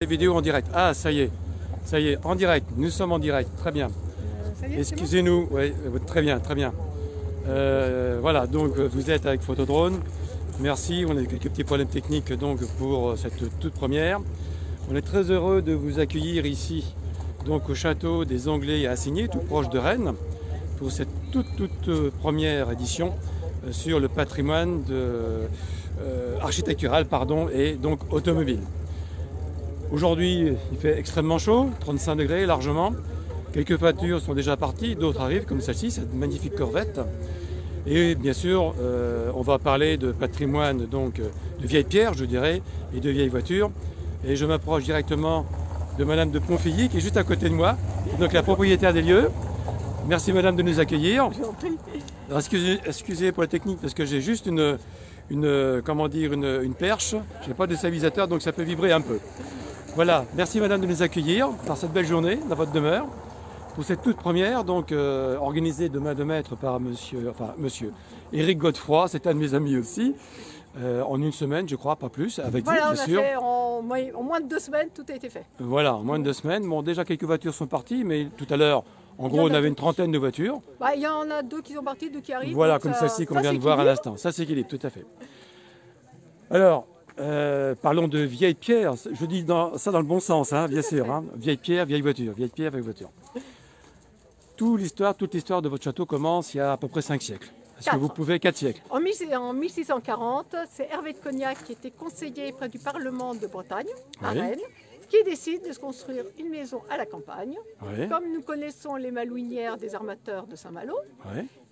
Vidéo en direct. Ah, ça y est, en direct. Nous sommes en direct. Très bien. Excusez-nous. Oui, très bien, très bien. Voilà, donc vous êtes avec Photodrone. Merci. On a eu quelques petits problèmes techniques donc pour cette toute première. On est très heureux de vous accueillir ici, donc au château des Anglais à Assigné, tout proche de Rennes, pour cette toute première édition sur le patrimoine architectural et donc automobile. Aujourd'hui, il fait extrêmement chaud, 35 degrés largement. Quelques voitures sont déjà parties, d'autres arrivent, comme celle-ci, cette magnifique Corvette. Et bien sûr, on va parler de patrimoine, donc de vieilles pierres, je dirais, et de vieilles voitures. Et je m'approche directement de Madame de Ponfilly, qui est juste à côté de moi, donc la propriétaire des lieux. Merci Madame de nous accueillir. Alors, excusez pour la technique, parce que j'ai juste une perche. Je n'ai pas de stabilisateur, donc ça peut vibrer un peu. Voilà, merci Madame de nous accueillir par cette belle journée dans votre demeure. Pour cette toute première, donc organisée de main de maître par monsieur Éric Godefroy, c'est un de mes amis aussi, en une semaine, je crois, pas plus, avec voilà, vous, bien sûr. Fait en moins de 2 semaines, tout a été fait. Voilà, en moins de 2 semaines. Bon, déjà quelques voitures sont parties, mais tout à l'heure, en gros, on avait une trentaine de voitures. Bah, il y en a 2 qui sont parties, 2 qui arrivent. Voilà, comme celle-ci qu'on vient de voir à l'instant. Ça s'équilibre, tout à fait. Alors, parlons de vieilles pierres. Je dis ça dans le bon sens, hein, bien sûr. Hein. Vieilles pierres, vieilles voitures. Vieilles pierres, vieilles voitures. Toute l'histoire de votre château commence il y a à peu près 5 siècles. Est-ce que vous pouvez 4 siècles? En 1640, c'est Hervé de Cognac qui était conseiller près du Parlement de Bretagne, à Rennes, qui décide de se construire une maison à la campagne. Oui. Comme nous connaissons les malouinières des armateurs de Saint-Malo,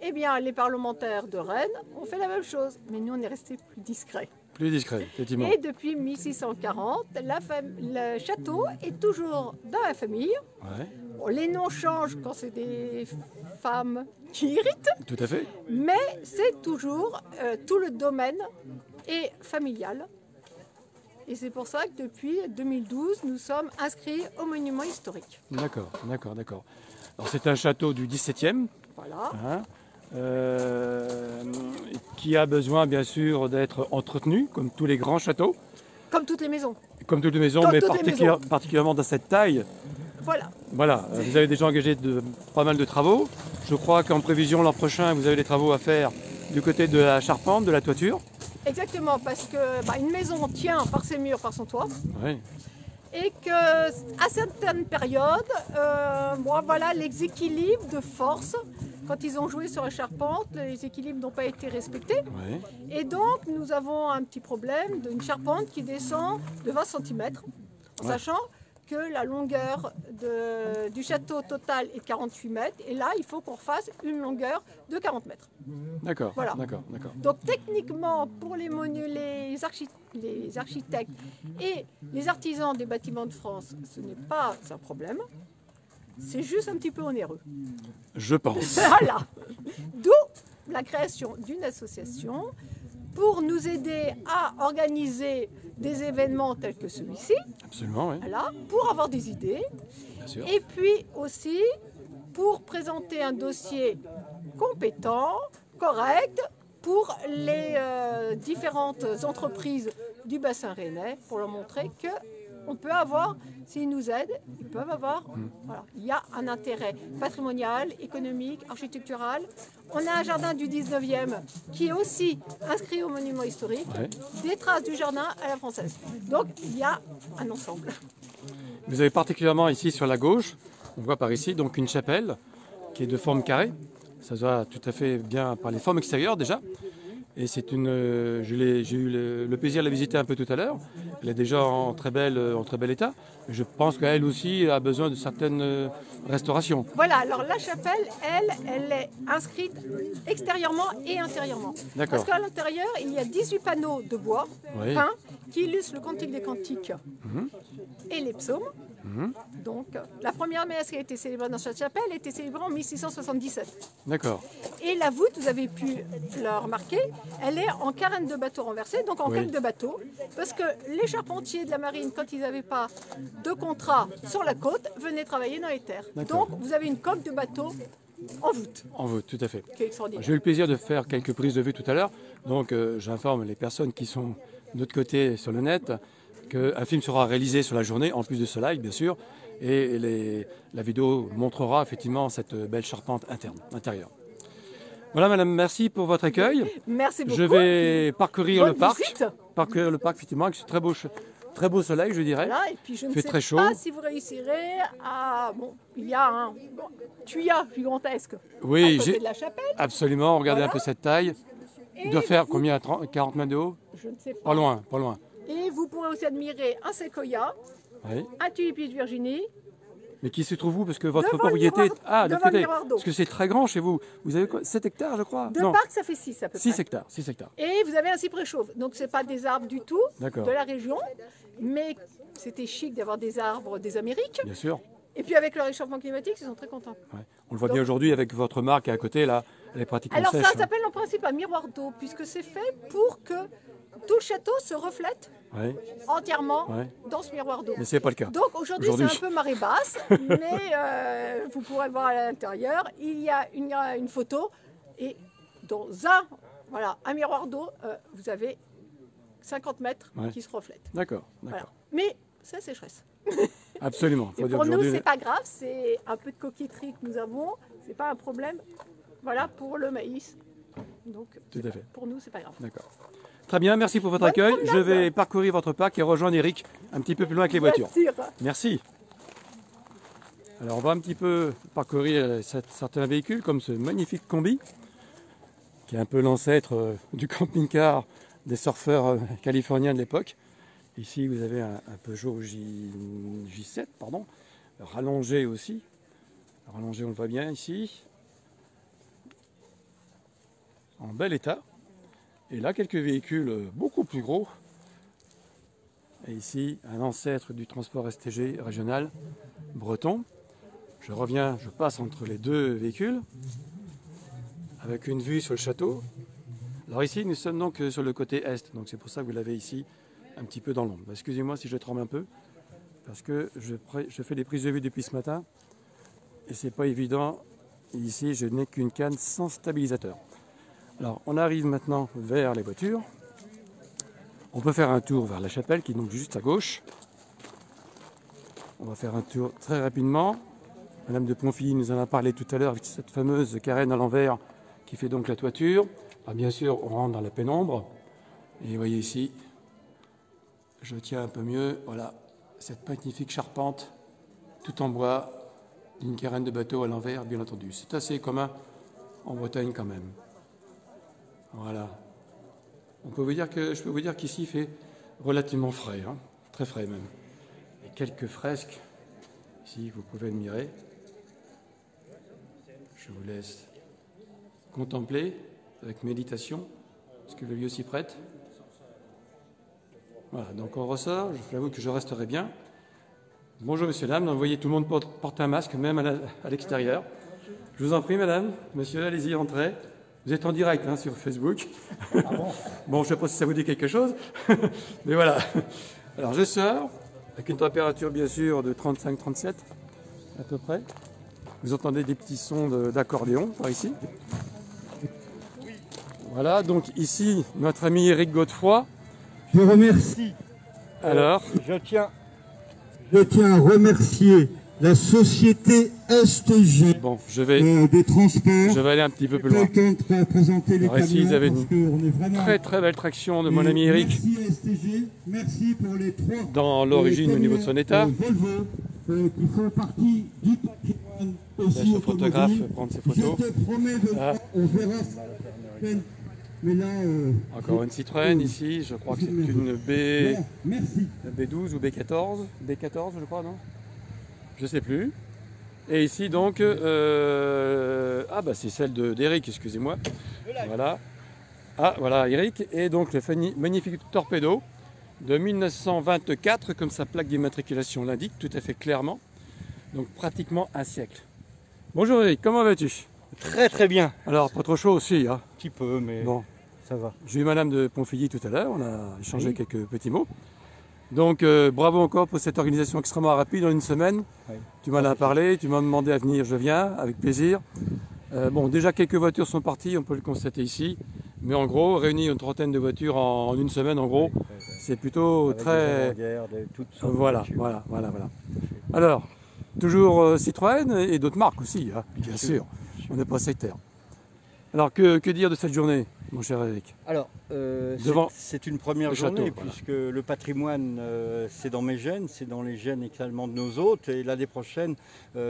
eh bien les parlementaires de Rennes ont fait la même chose. Mais nous, on est restés plus discrets. Plus discret, effectivement. Et depuis 1640, le château est toujours dans la famille. Bon, les noms changent quand c'est des femmes qui héritent. Tout à fait. Mais c'est toujours tout le domaine est familial. Et c'est pour ça que depuis 2012, nous sommes inscrits au monument historique. D'accord. Alors c'est un château du XVIIe. Voilà. Hein, qui a besoin bien sûr d'être entretenu, comme tous les grands châteaux. Comme toutes les maisons. Comme toutes les maisons, mais particulièrement dans cette taille. Voilà, vous avez déjà engagé pas mal de travaux. Je crois qu'en prévision l'an prochain, vous avez des travaux à faire du côté de la charpente, de la toiture. Exactement, parce que une maison tient par ses murs, par son toit. Oui. Et qu'à certaines périodes, les équilibres de force, quand ils ont joué sur la charpente, les équilibres n'ont pas été respectés. Oui. Et donc, nous avons un petit problème d'une charpente qui descend de 20 cm, en sachant que la longueur du château total est de 48 mètres. Et là, il faut qu'on refasse une longueur de 40 mètres. D'accord, voilà. D'accord. Donc, techniquement, pour les architectes et les artisans des bâtiments de France, ce n'est pas un problème. C'est juste un petit peu onéreux. Je pense. Voilà. D'où la création d'une association pour nous aider à organiser des événements tels que celui-ci. Absolument, oui. Voilà, pour avoir des idées. Bien sûr. Et puis aussi pour présenter un dossier compétent, correct, pour les différentes entreprises du bassin rennais, pour leur montrer que on peut avoir, s'ils nous aident, ils peuvent avoir, il y a un intérêt patrimonial, économique, architectural. On a un jardin du 19e qui est aussi inscrit au monument historique, des traces du jardin à la française. Donc il y a un ensemble. Vous avez particulièrement ici sur la gauche, on voit par ici donc une chapelle qui est de forme carrée. Ça se voit tout à fait bien par les formes extérieures déjà. Et c'est j'ai eu le plaisir de la visiter un peu tout à l'heure. Elle est déjà en très bel état. Je pense qu'elle aussi a besoin de certaines restaurations. Voilà, alors la chapelle, elle est inscrite extérieurement et intérieurement. Parce qu'à l'intérieur, il y a 18 panneaux de bois peints qui illustrent le Cantique des Cantiques et les psaumes. Donc, la première messe qui a été célébrée dans cette chapelle a été célébrée en 1677. D'accord. Et la voûte, vous avez pu le remarquer, elle est en carène de bateau renversée, donc en coque de bateau, parce que les charpentiers de la marine, quand ils n'avaient pas de contrat sur la côte, venaient travailler dans les terres. Donc, vous avez une coque de bateau en voûte. En voûte, tout à fait. Qui est extraordinaire. J'ai eu le plaisir de faire quelques prises de vue tout à l'heure, donc j'informe les personnes qui sont de l'autre côté sur le net. qu'un film sera réalisé sur la journée, en plus de ce live, bien sûr. Et la vidéo montrera effectivement cette belle charpente intérieure. Voilà, madame, merci pour votre accueil. Merci beaucoup. Je vais parcourir le parc. Visite. Parcourir le parc, effectivement, avec ce très beau soleil, je dirais. Voilà, et puis je ne fait sais très chaud. pas si vous réussirez à... Bon, il y a un tuya gigantesque Oui, à côté de la chapelle. Absolument, regardez Voilà. un peu cette taille. Il doit faire combien, 40 mètres de haut? Je ne sais pas. Pas loin, pas loin. Et vous pourrez aussi admirer un séquoia, Oui. un tulipier de Virginie. Mais qui se trouve où? Parce que votre Devant le propriété... miroir- Ah, de devant le côté. miroir d'eau. Parce que c'est très grand chez vous. Vous avez quoi? 7 hectares, je crois? De Non, parc, ça fait 6 à peu 6 près. hectares. 6 hectares. Et vous avez un cyprès chauve. Donc, ce n'est pas des arbres du tout D'accord. de la région. Mais c'était chic d'avoir des arbres des Amériques. Bien sûr. Et puis, avec le réchauffement climatique, ils sont très contents. Ouais. On le voit bien aujourd'hui avec votre marque à côté, là. Elle est pratiquement Alors, sèche. ça s'appelle en principe un miroir d'eau, puisque c'est fait pour que tout le château se reflète Oui. entièrement Ouais. dans ce miroir d'eau. Mais c'est pas le cas. Donc aujourd'hui c'est un peu marée basse, mais vous pourrez voir à l'intérieur, il y a une photo et dans un miroir d'eau, vous avez 50 mètres Ouais. qui se reflètent. D'accord, Voilà. d'accord. Mais c'est la sécheresse. Absolument. Et Faut dire pour nous, aujourd'hui- c'est pas grave, c'est un peu de coquetterie que nous avons, c'est pas un problème. Voilà pour le maïs. Donc Tout à fait. pour nous, c'est pas grave. D'accord. Très bien, merci pour votre Bonne accueil. promenade. Je vais parcourir votre parc et rejoindre Eric un petit peu plus loin avec les voitures. Bien sûr. Merci. Alors on va un petit peu parcourir certains véhicules comme ce magnifique combi qui est un peu l'ancêtre du camping-car des surfeurs californiens de l'époque. Ici vous avez un Peugeot J7, pardon, rallongé aussi. Rallongé, on le voit bien ici. En bel état. Et là quelques véhicules beaucoup plus gros. Et ici un ancêtre du transport STG régional breton. Je passe entre les deux véhicules avec une vue sur le château. Alors ici, nous sommes donc sur le côté est, donc c'est pour ça que vous l'avez ici un petit peu dans l'ombre. Excusez-moi si je tremble un peu, parce que je fais des prises de vue depuis ce matin et c'est pas évident. Et ici, je n'ai qu'une canne sans stabilisateur. Alors, on arrive maintenant vers les voitures. On peut faire un tour vers la chapelle qui est donc juste à gauche. On va faire un tour très rapidement. Madame de Ponfilly nous en a parlé tout à l'heure avec cette fameuse carène à l'envers qui fait donc la toiture. Alors bien sûr, on rentre dans la pénombre. Et vous voyez ici, je tiens un peu mieux, voilà, cette magnifique charpente, tout en bois, d'une carène de bateau à l'envers, bien entendu. C'est assez commun en Bretagne quand même. Voilà. Je peux vous dire qu'ici il fait relativement frais, hein, très frais même. Et quelques fresques, ici, vous pouvez admirer. Je vous laisse contempler avec méditation ce que le lieu s'y prête. Voilà, donc on ressort, j'avoue que je resterai bien. Bonjour monsieur, dame, vous voyez tout le monde porte un masque, même à l'extérieur. Je vous en prie madame, monsieur, allez-y, entrez. Vous êtes en direct hein, sur Facebook. Ah bon, je ne sais pas si ça vous dit quelque chose, mais voilà. Alors je sors, avec une température bien sûr de 35-37 à peu près. Vous entendez des petits sons d'accordéon par ici. Voilà, donc ici, notre ami Éric Godefroy. Je remercie. Alors, Je tiens à remercier la société STG bon, je vais des transports. aller un petit peu plus loin. Quelqu'un te présenter les Alors ici, ils camions avaient parce qu'on est vraiment... Très très belle traction de mon ami Éric Merci STG, merci pour les 3 dans l'origine au niveau de son état. Volvo qui font partie du patrimoine aussi Laisse le photographe automobile. prendre ses photos. Je te promets de Ah. on verra. Mais là, Encore une Citroën ici, je crois que c'est une voilà, merci. B12 ou B14, B14 je crois, non? Je sais plus. Et ici donc, ah bah c'est celle d'Éric, excusez-moi. Voilà. Ah voilà Éric, et donc le magnifique Torpedo de 1924, comme sa plaque d'immatriculation l'indique, tout à fait clairement. Donc pratiquement un siècle. Bonjour Éric, comment vas-tu? Très très bien. Alors pas trop chaud aussi, hein? Un petit peu, mais Bon. ça va. J'ai eu madame de Ponfilly tout à l'heure, on a échangé Oui. quelques petits mots. Donc bravo encore pour cette organisation extrêmement rapide en une semaine. Oui. Tu m'en as parlé, tu m'as demandé à venir, je viens, avec plaisir. Bon, déjà quelques voitures sont parties, on peut le constater ici. Mais en gros, réunir une trentaine de voitures en une semaine, en gros, c'est plutôt avec des très... avant-gardes, toutes sortes de Voilà, voitures. voilà. Alors, toujours Citroën et d'autres marques aussi, hein, bien sûr. On n'est pas sectaire. Alors, que dire de cette journée, mon cher Eric? Alors, Devant c'est une première le journée, château, voilà. puisque le patrimoine, c'est dans mes gènes, c'est dans les gènes également de nos hôtes. Et l'année prochaine,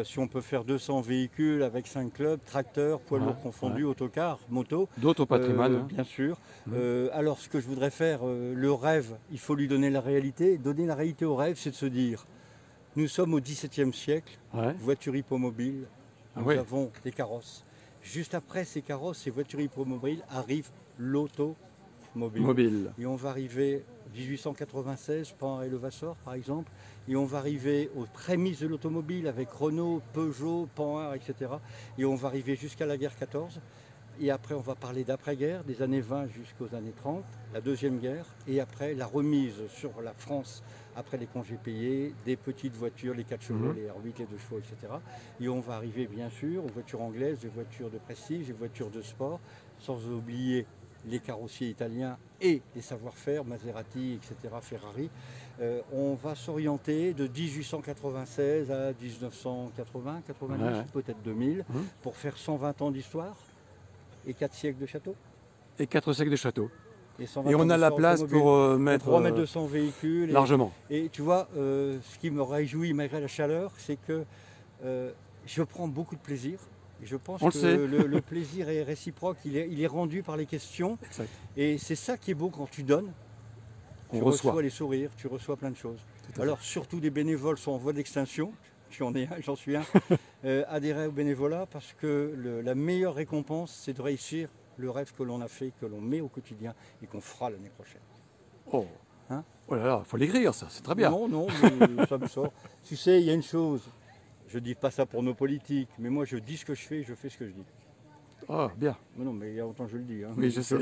si on peut faire 200 véhicules avec 5 clubs, tracteurs, poids lourds confondus, autocars, motos. D'autres au patrimoine. Hein. Bien sûr. Alors, ce que je voudrais faire, le rêve, il faut lui donner la réalité. Donner la réalité au rêve, c'est de se dire, nous sommes au XVIIe siècle, Ouais. voiture hippomobile, nous ouais. avons des carrosses. Juste après ces carrosses, ces voitures hippomobiles, arrive l'automobile. Mobile. Et on va arriver 1896, Pan et Levasseur par exemple, et on va arriver aux prémices de l'automobile avec Renault, Peugeot, Panhard, etc. Et on va arriver jusqu'à la guerre 14. Et après, on va parler d'après-guerre, des années 20 jusqu'aux années 30, la Deuxième Guerre, et après la remise sur la France, après les congés payés, des petites voitures, les 4 chevaux, les R8, les 2 chevaux, etc. Et on va arriver, bien sûr, aux voitures anglaises, des voitures de prestige, des voitures de sport, sans oublier les carrossiers italiens et les savoir-faire, Maserati, etc., Ferrari. On va s'orienter de 1896 à 1980, 90, peut-être 2000, pour faire 120 ans d'histoire. Et 4 siècles de château. Et 4 siècles de château. Et on a la place pour mettre... On pourra mettre 200 véhicules. Largement. Et tu vois, ce qui me réjouit malgré la chaleur, c'est que je prends beaucoup de plaisir. Et je pense que le plaisir est réciproque, il est rendu par les questions. Exact. Et c'est ça qui est beau quand tu donnes. Tu reçois les sourires, tu reçois plein de choses. Alors surtout les bénévoles sont en voie d'extinction. J'en suis un. Adhérer au bénévolat parce que la meilleure récompense, c'est de réussir le rêve que l'on a fait, que l'on met au quotidien et qu'on fera l'année prochaine. Oh, hein? Oh là là, il faut l'écrire ça, c'est très bien. Non, mais ça me sort. Tu sais, il y a une chose, je ne dis pas ça pour nos politiques, mais moi je dis ce que je fais, je fais ce que je dis. Ah, bien. Mais non, mais il y a longtemps que je le dis. Hein, oui, je sais.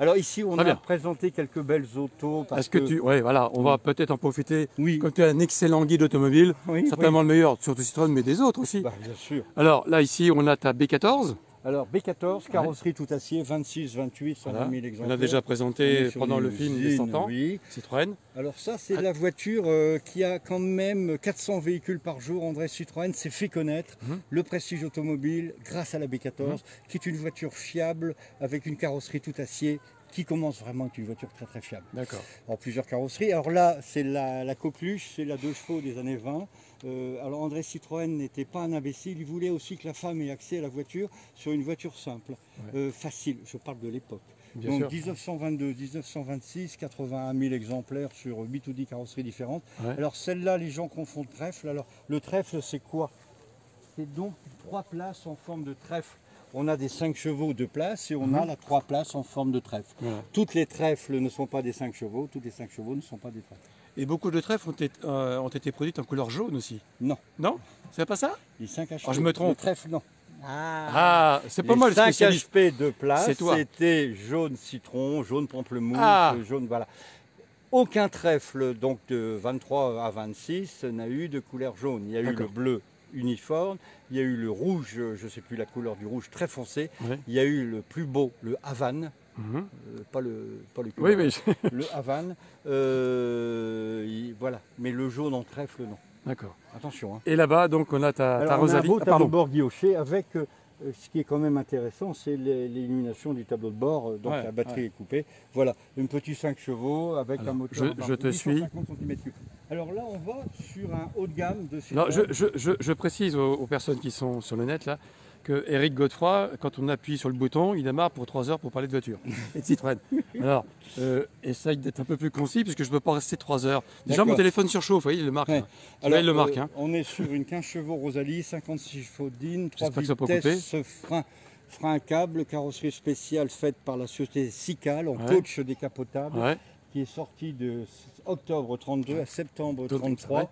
Alors ici, on a présenté quelques belles autos. Est-ce que tu... Oui, voilà, on va peut-être en profiter. Oui. Comme tu es un excellent guide automobile, certainement le meilleur, surtout Citroën, mais des autres aussi. Bah, bien sûr. Alors là, ici, on a ta B14. Alors B14, carrosserie tout acier, 26, 28, 120 000 exemplaires. On a déjà présenté pendant le film des 100 ans, Citroën. Alors ça, c'est la voiture qui a quand même 400 véhicules par jour. André Citroën s'est fait connaître le prestige automobile grâce à la B14, qui est une voiture fiable avec une carrosserie tout acier qui commence vraiment avec une voiture très très fiable. D'accord. En plusieurs carrosseries. Alors là, c'est la coqueluche, c'est la 2 chevaux des années 20. Alors André Citroën n'était pas un imbécile, il voulait aussi que la femme ait accès à la voiture sur une voiture simple, facile, je parle de l'époque. Donc sûr. 1922, 1926, 81 000 exemplaires sur 8 ou 10 carrosseries différentes. Alors celle-là, les gens confondent trèfle. Alors le trèfle, c'est quoi? C'est donc 3 places en forme de trèfle. On a des 5 chevaux de place et on a la 3 places en forme de trèfle. Toutes les trèfles ne sont pas des 5 chevaux, toutes les 5 chevaux ne sont pas des trèfles. Et beaucoup de trèfles ont été produites en couleur jaune aussi. Non. Non? C'est pas ça? Les 5 HP. Oh, je me trompe. Le trèfle, non. C'est pas moi le spécialiste. Les 5 HP de place, c'était jaune citron, jaune pamplemousse, jaune, voilà. Aucun trèfle, donc de 23 à 26, n'a eu de couleur jaune. Il y a eu le bleu uniforme, il y a eu le rouge, je ne sais plus la couleur du rouge, très foncé. Il y a eu le plus beau, le Havane. Pas le oui, mais... le Havane, voilà, mais le jaune en trèfle, non. D'accord. Attention. Hein. Et là-bas, donc, on a ta Rosalie. On a un beau tableau de bord guilloché avec, ce qui est quand même intéressant, c'est l'illumination du tableau de bord, donc la batterie est coupée. Voilà, une petite 5 chevaux avec un moteur je te suis. 850 cm3. Alors là, on va sur un haut de gamme de Citroën. Non, je précise aux personnes qui sont sur le net, là, que Eric Godefroy, quand on appuie sur le bouton, il démarre pour 3 heures pour parler de voiture et de Citroën. Alors, essaye d'être un peu plus concis, parce que je ne peux pas rester 3 heures. Déjà, mon téléphone surchauffe, vous voyez, il le marque. Alors, il le marque. On est sur une 15 chevaux Rosalie, 56 chevaux d'Ine, 3 vitesses, frein à câble, carrosserie spéciale faite par la société Sical en coach décapotable, qui est sortie de octobre 32 à septembre 33.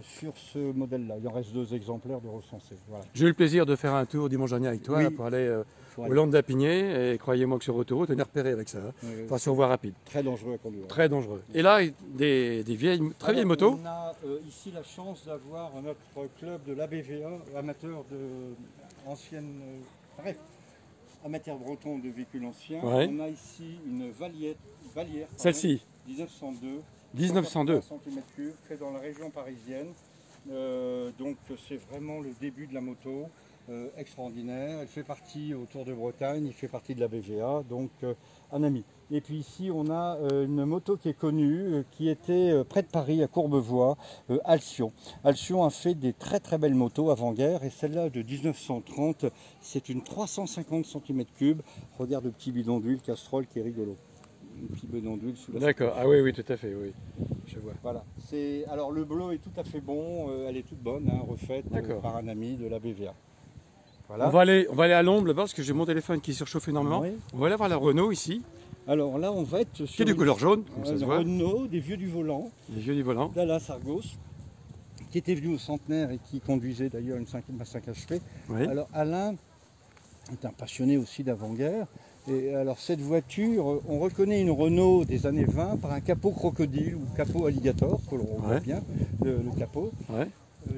Sur ce modèle-là. Il en reste 2 exemplaires de recensés. Voilà. J'ai eu le plaisir de faire un tour dimanche dernier avec toi pour aller au Land d'Apigné, et croyez-moi que sur autoroute, on est repéré avec ça. Enfin, sur voie rapide. Très dangereux à conduire. Très dangereux. Et là, des très vieilles motos. On a ici la chance d'avoir notre club de l'ABVA, amateur de anciennes... bref, amateur breton de véhicules anciens. On a ici une valière. Celle-ci. 1902. 1902. cm3, fait dans la région parisienne. Donc c'est vraiment le début de la moto. Extraordinaire. Elle fait partie au Tour de Bretagne, il fait partie de la BVA, donc un ami. Et puis ici on a une moto qui est connue, qui était près de Paris, à Courbevoie, Alcyon. Alcyon a fait des très très belles motos avant-guerre et celle-là de 1930, c'est une 350 cm3. Regarde le petit bidon d'huile Castrol qui est rigolo. Un petit bidon d'huile sous la. D'accord, ah oui, oui, tout à fait, oui. Je vois. Voilà. Alors le bleu est tout à fait bon, elle est toute bonne, hein, refaite par un ami de la BVA. Voilà. On va aller à l'ombre là-bas parce que j'ai mon téléphone qui surchauffe énormément. Oui. On va aller voir la Renault ici. Alors là, on va être sur. Qui est du couleur jaune, comme ça se voit. Renault, des vieux du volant. Des vieux du volant. Dallas Argos, qui était venu au centenaire et qui conduisait d'ailleurs une 5 HP. Oui. Alors Alain est un passionné aussi d'avant-guerre. Et alors cette voiture, on reconnaît une Renault des années 20 par un capot crocodile ou capot alligator, que l'on voit bien, le capot. Ouais.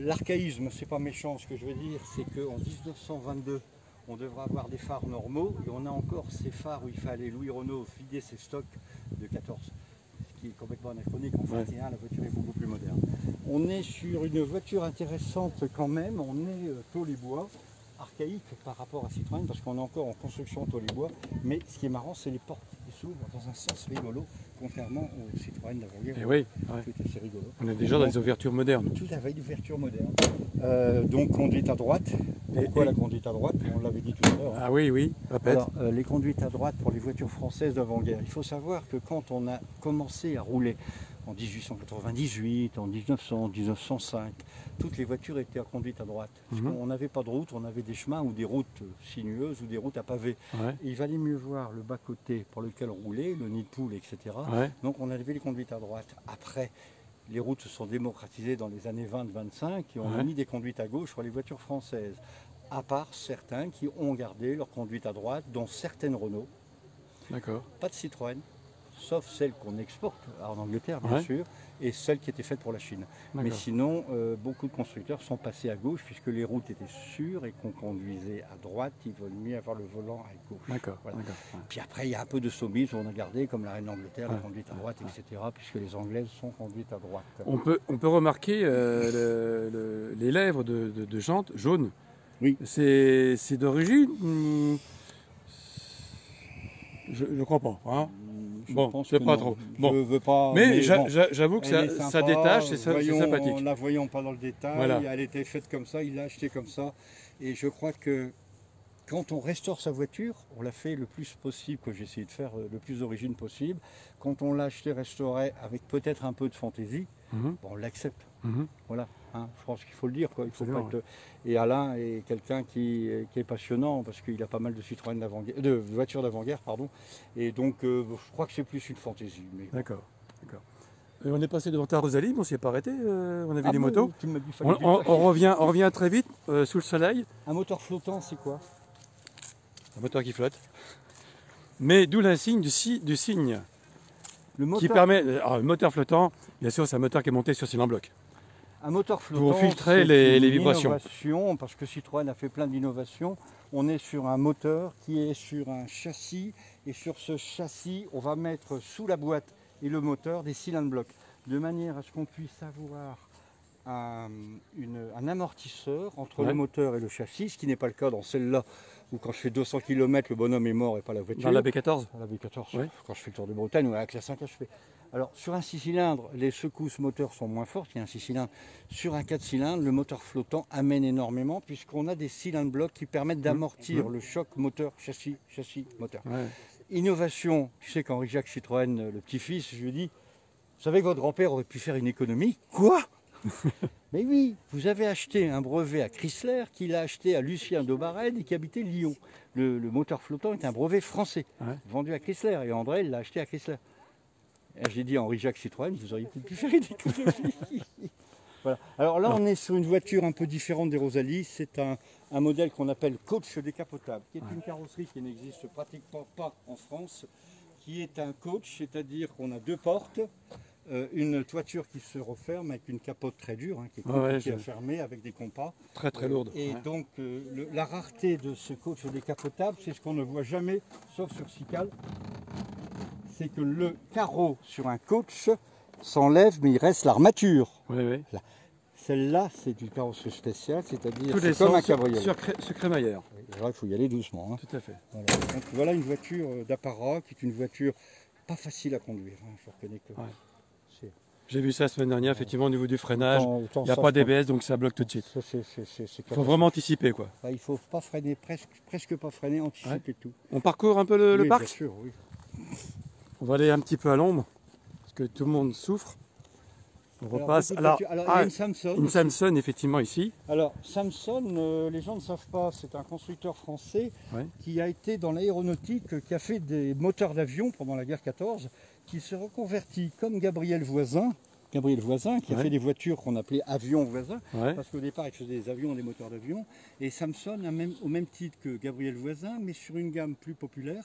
L'archaïsme, c'est pas méchant, ce que je veux dire, c'est qu'en 1922, on devrait avoir des phares normaux et on a encore ces phares où il fallait Louis Renault vider ses stocks de 14, ce qui est complètement anachronique. En 21, la voiture est beaucoup plus moderne. On est sur une voiture intéressante quand même, on est tôle et bois, archaïque par rapport à Citroën parce qu'on est encore en construction tôle et bois, mais ce qui est marrant, c'est les portes qui s'ouvrent dans un sens rigolo. Contrairement au Citroën d'avant-guerre, oui, c'est rigolo. On est déjà dans des ouvertures modernes. Tout à fait, des ouvertures modernes. Donc conduite à droite. Pourquoi la conduite à droite? On l'avait dit tout à l'heure. Ah oui, oui, répète. Alors, les conduites à droite pour les voitures françaises d'avant-guerre. Il faut savoir que quand on a commencé à rouler en 1898, en 1900, 1905, toutes les voitures étaient à conduite à droite. Parce qu'on n'avait pas de route, on avait des chemins ou des routes sinueuses ou des routes à pavés. Ouais. Il valait mieux voir le bas-côté pour lequel on roulait, le nid de poule, etc. Ouais. Donc on avait les conduites à droite. Après, les routes se sont démocratisées dans les années 20-25 et on a mis des conduites à gauche sur les voitures françaises. À part certains qui ont gardé leur conduite à droite, dont certaines Renault. D'accord. Pas de Citroën, sauf celles qu'on exporte en Angleterre, bien sûr, et celles qui étaient faites pour la Chine. Mais sinon, beaucoup de constructeurs sont passés à gauche puisque les routes étaient sûres et qu'on conduisait à droite, il vaut mieux avoir le volant à gauche. D'accord. Voilà. Puis après, il y a un peu de sobis où on a gardé, comme la reine d'Angleterre, la conduite à droite, etc., puisque les Anglaises sont conduites à droite. On peut remarquer les lèvres de jantes jaunes. Oui. C'est d'origine. Je ne crois pas. Hein. Bon, c'est pas trop. Bon. Je veux pas, mais j'avoue que ça détache, c'est sympathique. En la voyant pas dans le détail, voilà. Elle était faite comme ça, il l'a acheté comme ça. Et je crois que quand on restaure sa voiture, on l'a fait le plus possible, que j'ai essayé de faire le plus d'origine possible. Quand on l'a acheté, restauré, avec peut-être un peu de fantaisie, on l'accepte. Voilà, hein, je pense qu'il faut le dire. Quoi. Il faut pas être... Et Alain est quelqu'un qui est passionnant parce qu'il a pas mal de Citroën de voitures d'avant-guerre, pardon. Et donc, je crois que c'est plus une fantaisie. Mais... D'accord. On est passé devant ta Rosalie, mais on ne s'y est pas arrêté. On avait des motos. On revient très vite sous le soleil. Un moteur flottant, c'est quoi? Un moteur qui flotte. Mais d'où l'insigne du cygne. Le moteur... Qui permet. Alors, le moteur flottant, bien sûr, c'est un moteur qui est monté sur cylindre bloc. Un moteur flottant, pour filtrer les vibrations. Parce que Citroën a fait plein d'innovations. On est sur un moteur qui est sur un châssis. Et sur ce châssis, on va mettre sous la boîte et le moteur des cylindres blocs. De manière à ce qu'on puisse avoir un amortisseur entre le moteur et le châssis, ce qui n'est pas le cas dans celle-là, où quand je fais 200 km, le bonhomme est mort et pas la voiture. Dans la B14 La B14, quand je fais le tour de Bretagne ou avec la 5 HP. Alors sur un 6 cylindres, les secousses moteurs sont moins fortes, il y a un 6 cylindres. Sur un 4 cylindres, le moteur flottant amène énormément puisqu'on a des cylindres blocs qui permettent d'amortir le choc moteur-châssis, châssis-moteur. Innovation, tu sais qu'Henri Jacques Citroën, le petit-fils, je lui dis, vous savez que votre grand-père aurait pu faire une économie? Quoi? Mais oui, vous avez acheté un brevet à Chrysler, qu'il a acheté à Lucien d'Aubarède et qui habitait Lyon. Le moteur flottant est un brevet français, vendu à Chrysler, et André l'a acheté à Chrysler. J'ai dit Henri Jacques Citroën, vous auriez peut-être pu faire une économie. Voilà. Alors là, on est sur une voiture un peu différente des Rosalie. C'est un modèle qu'on appelle coach décapotable, qui est une carrosserie qui n'existe pratiquement pas en France, qui est un coach, c'est-à-dire qu'on a deux portes, une toiture qui se referme avec une capote très dure, qui est compliquée à fermer avec des compas. Très très lourde. Et donc la rareté de ce coach décapotable, c'est ce qu'on ne voit jamais, sauf sur Cical. c'est que le carreau sur un coach s'enlève, mais il reste l'armature. Oui, oui. Celle-là, c'est une carrosserie spéciale, c'est-à-dire Tous les c'est comme un sens cabriolet. sur crémaillère. Il faut y aller doucement. Hein. Tout à fait. Voilà. Donc voilà une voiture d'apparat qui est une voiture pas facile à conduire. Hein. Je reconnais que c'est... J'ai vu ça la semaine dernière, effectivement, au niveau du freinage. Autant Il n'y a ça, pas je pense. d'ABS, donc ça bloque tout de suite. Il Il faut vraiment anticiper, quoi. il ne faut pas freiner, presque pas freiner, anticiper tout. On parcourt un peu le Oui, parc. bien sûr, oui. On va aller un petit peu à l'ombre, parce que tout le monde souffre. On repasse. Alors, il y a une Samson. Une Samson, effectivement, ici. Alors, Samson, les gens ne savent pas, c'est un constructeur français qui a été dans l'aéronautique, qui a fait des moteurs d'avion pendant la guerre 14, qui s'est reconverti comme Gabriel Voisin, qui a fait des voitures qu'on appelait avions voisins, parce qu'au départ, il faisait des avions et des moteurs d'avion. Et Samson, au même titre que Gabriel Voisin, mais sur une gamme plus populaire,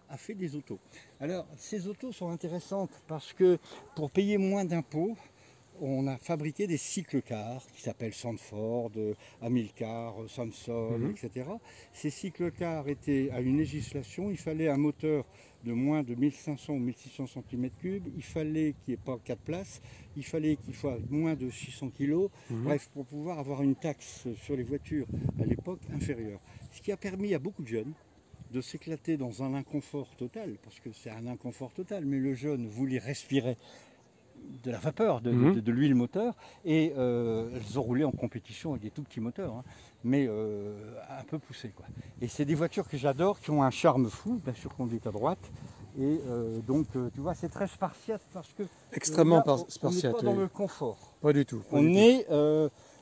a fait des autos. Alors, ces autos sont intéressantes parce que pour payer moins d'impôts, on a fabriqué des cyclecars qui s'appellent Sandford, Amilcar, Samson, etc. Ces cyclecars étaient à une législation, il fallait un moteur de moins de 1500 ou 1600 cm3, il fallait qu'il n'y ait pas 4 places, il fallait qu'il soit moins de 600 kg, bref, pour pouvoir avoir une taxe sur les voitures à l'époque inférieure. Ce qui a permis à beaucoup de jeunes de s'éclater dans un inconfort total, parce que c'est un inconfort total, mais le jeune voulait respirer de la vapeur, de l'huile moteur, et elles ont roulé en compétition avec des tout petits moteurs, hein, mais un peu poussés, quoi. Et c'est des voitures que j'adore, qui ont un charme fou, bien sûr conduite à droite, et donc tu vois, c'est très spartiate parce que Extrêmement spartiate. On n'est pas dans le confort. Pas du tout.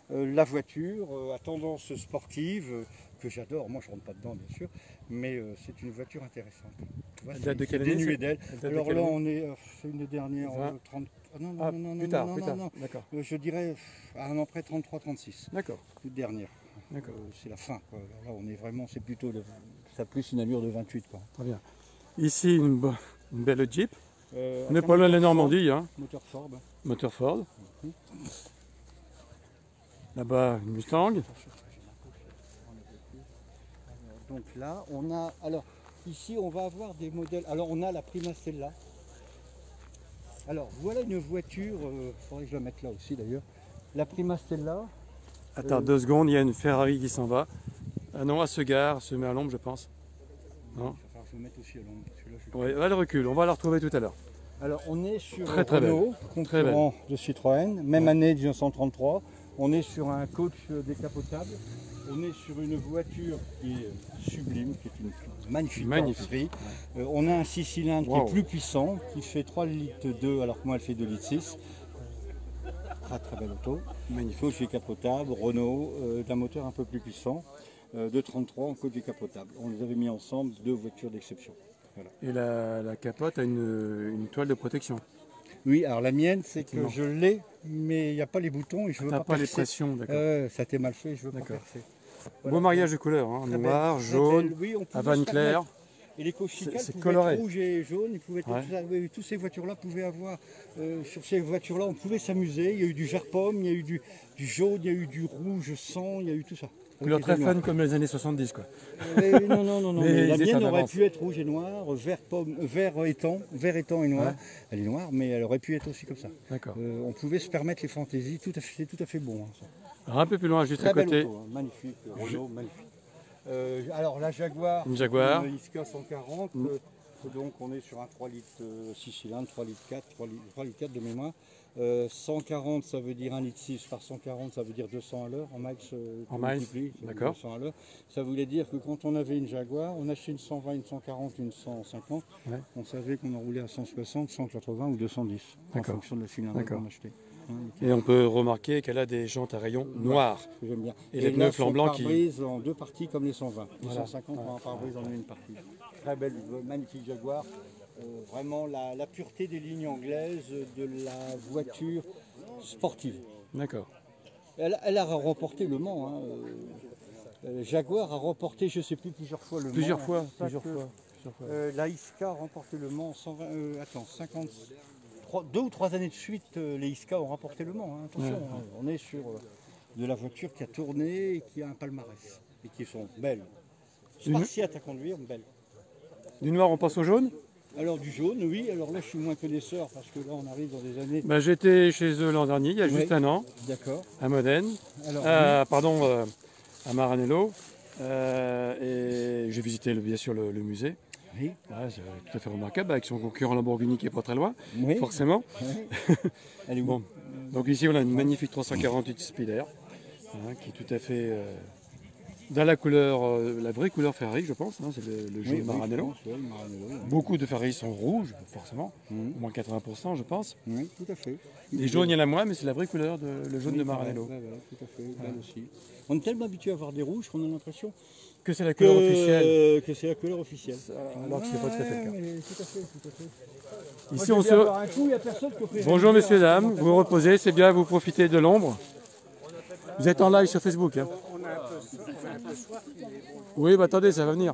La voiture à tendance sportive, que j'adore, moi je ne rentre pas dedans bien sûr, mais c'est une voiture intéressante. Tu vois, Elle date de quelle année, dénuée d'elle. Alors là, année c'est une des dernières 30. Non, plus tard. D'accord. Je dirais à un an près 33-36. D'accord. Toute dernière. D'accord. C'est la fin, quoi. Là, on est vraiment, c'est plutôt, ça a plus une allure de 28, quoi. Très bien. Ici, une belle Jeep. On n'est pas loin de la Normandie, hein. Moteur Ford. Moteur Ford. Là-bas, une Mustang. Donc là, on a, alors ici, on va avoir des modèles. Alors, on a la Prima Stella. Alors, voilà une voiture, il faudrait que je la mette là aussi d'ailleurs. La Prima Stella. Attends 2 secondes, il y a une Ferrari qui s'en va. Ah non, elle se gare, se met à l'ombre, je pense. Non. Je vais mettre aussi à l'ombre. Ouais, elle recule, on va la retrouver tout à l'heure. Alors, on est sur très Renault, belle. concurrent de Citroën, même année 1933. On est sur un coach décapotable. On est sur une voiture qui est sublime, qui est une magnifique carrosserie. On a un 6 cylindres qui est plus puissant, qui fait 3 litres 2 alors que moi elle fait 2 litres 6. Très belle auto. Magnifique. Coach décapotable, Renault, d'un moteur un peu plus puissant, de 33 en coach décapotable. On les avait mis ensemble, 2 voitures d'exception. Voilà. Et la capote a une toile de protection. Oui, alors la mienne, c'est que je l'ai, mais il n'y a pas les boutons et je veux pas pas percer. les pressions, d'accord. Ça a été mal fait, je veux pas percer. Voilà. Beau mariage de couleurs, hein. Noir, jaune, Havane claire. Et les Corsica pouvaient coloré. être rouges et jaunes, toutes ces voitures-là pouvaient avoir, sur ces voitures-là, on pouvait s'amuser. Il y a eu du vert pomme, il y a eu du jaune, il y a eu du rouge sang, il y a eu tout ça. Couleur très fun comme les années 70, quoi. Non. Mais la mienne aurait pu être rouge et noir, vert étang et noir. Ouais. Elle est noire, mais elle aurait pu être aussi comme ça. D'accord. On pouvait se permettre les fantaisies, c'est tout à fait bon. Hein, ça. Alors, un peu plus loin, juste très à côté. Auto, hein, magnifique, Renault, magnifique. Alors la Jaguar, une Jaguar. Une Iska 140, donc on est sur un 3 litres 6 cylindres, 3 litres 4, 3 litres 4 de mémoire. 140 ça veut dire 1 litre 6 par 140 ça veut dire 200 à l'heure en miles, d'accord. 200 à l'heure. Ça voulait dire que quand on avait une Jaguar, on achetait une 120, une 140, une 150, on savait qu'on en roulait à 160, 180 ou 210 en fonction de la cylindre qu'on achetait. Et on peut remarquer qu'elle a des jantes à rayons noirs. J'aime bien. Et les pneus flancs blancs qui... pare-brise en 2 parties comme les 120. Les 150 en pare-brise en une partie. Très belle, magnifique Jaguar. Vraiment la pureté des lignes anglaises de la voiture sportive. D'accord. Elle a remporté Le Mans. Hein. Jaguar a remporté, je ne sais plus, plusieurs fois Le Mans. Plusieurs fois. La Iska a remporté Le Mans 2 ou 3 années de suite, les Iska ont remporté Le Mans. Hein. Attention, on est sur de la voiture qui a tourné et qui a un palmarès. Et qui sont belles. Spartiates à conduire, belles. Du noir, on passe au jaune. Alors du jaune, oui. Alors là, je suis moins connaisseur parce que là, on arrive dans des années... Bah, j'étais chez eux l'an dernier, il y a juste un an, D'accord. à Modène, Alors, à Maranello. Et j'ai visité bien sûr le musée. oui. Ouais, c'est tout à fait remarquable, avec son concurrent Lamborghini qui est pas très loin, Oui. forcément. Oui. Elle est où? Bon. Donc ici on a une magnifique 348 Spider, qui est tout à fait dans la couleur, la vraie couleur Ferrari, je pense, c'est le jaune Oui, Maranello. je pense, oui, Maranello, oui. Beaucoup de Ferrari sont rouges, forcément, Mhm. au moins 80% je pense. Oui, tout à fait. Les jaunes il y en a moins, mais c'est la vraie couleur, le jaune de Maranello. Ouais, tout à fait, belle aussi. On est tellement habitué à voir des rouges qu'on a l'impression Que c'est la couleur officielle, que c'est la couleur officielle. alors que c'est pas tout à fait le cas. Mais tout à fait, tout à fait. Ici Moi, on je vais se... boire un coup, il y a personne qui offrirait Bonjour une bière messieurs, à dames, vous reposez, c'est bien, vous profitez de l'ombre. Vous êtes en live sur Facebook. Hein. Oui, bah attendez, ça va venir.